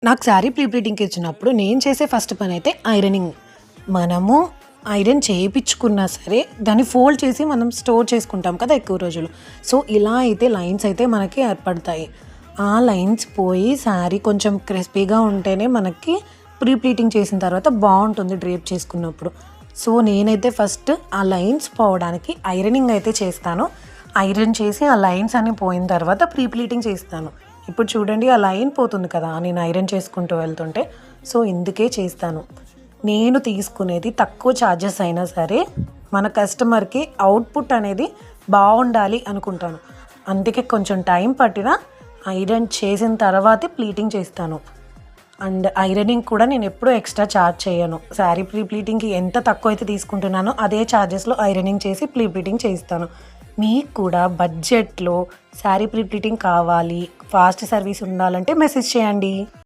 నాకు శారీ ప్రీ ప్లీటింగ్కి ఇచ్చినప్పుడు నేను చేసే ఫస్ట్ పని అయితే ఐరనింగ్. మనము ఐరన్ చేయించుకున్నా సరే దాన్ని ఫోల్డ్ చేసి మనం స్టోర్ చేసుకుంటాం కదా ఎక్కువ రోజులు. సో ఇలా అయితే లైన్స్ అయితే మనకి ఏర్పడతాయి. ఆ లైన్స్ పోయి శారీ కొంచెం క్రిస్పీగా ఉంటేనే మనకి ప్రీ ప్లీటింగ్ చేసిన తర్వాత బాగుంటుంది డ్రేప్ చేసుకున్నప్పుడు. సో నేనైతే ఫస్ట్ ఆ లైన్స్ పోవడానికి ఐరనింగ్ అయితే చేస్తాను. ఐరన్ చేసి ఆ లైన్స్ అన్ని పోయిన తర్వాత ప్రీ ప్లీటింగ్ చేస్తాను. ఇప్పుడు చూడండి ఆ లైన్ పోతుంది కదా నేను ఐరన్ చేసుకుంటూ వెళ్తుంటే. సో ఇందుకే చేస్తాను. నేను తీసుకునేది తక్కువ ఛార్జెస్ అయినా సరే మన కస్టమర్కి అవుట్పుట్ అనేది బాగుండాలి అనుకుంటాను. అందుకే కొంచెం టైం పట్టినా ఐరన్ చేసిన తర్వాతే ప్లీటింగ్ చేస్తాను. అండ్ ఐరనింగ్ కూడా నేను ఎప్పుడూ ఎక్స్ట్రా ఛార్జ్ చేయను. శారీ ప్రీ ప్లీటింగ్కి ఎంత తక్కువ అయితే తీసుకుంటున్నానో అదే ఛార్జెస్లో ఐరనింగ్ చేసి ప్రీ ప్లీటింగ్ చేస్తాను. మీకు కూడా బడ్జెట్లో శారీ ప్రీ ప్లీటింగ్ కావాలి, ఫాస్ట్ సర్వీస్ ఉండాలంటే మెసేజ్ చేయండి.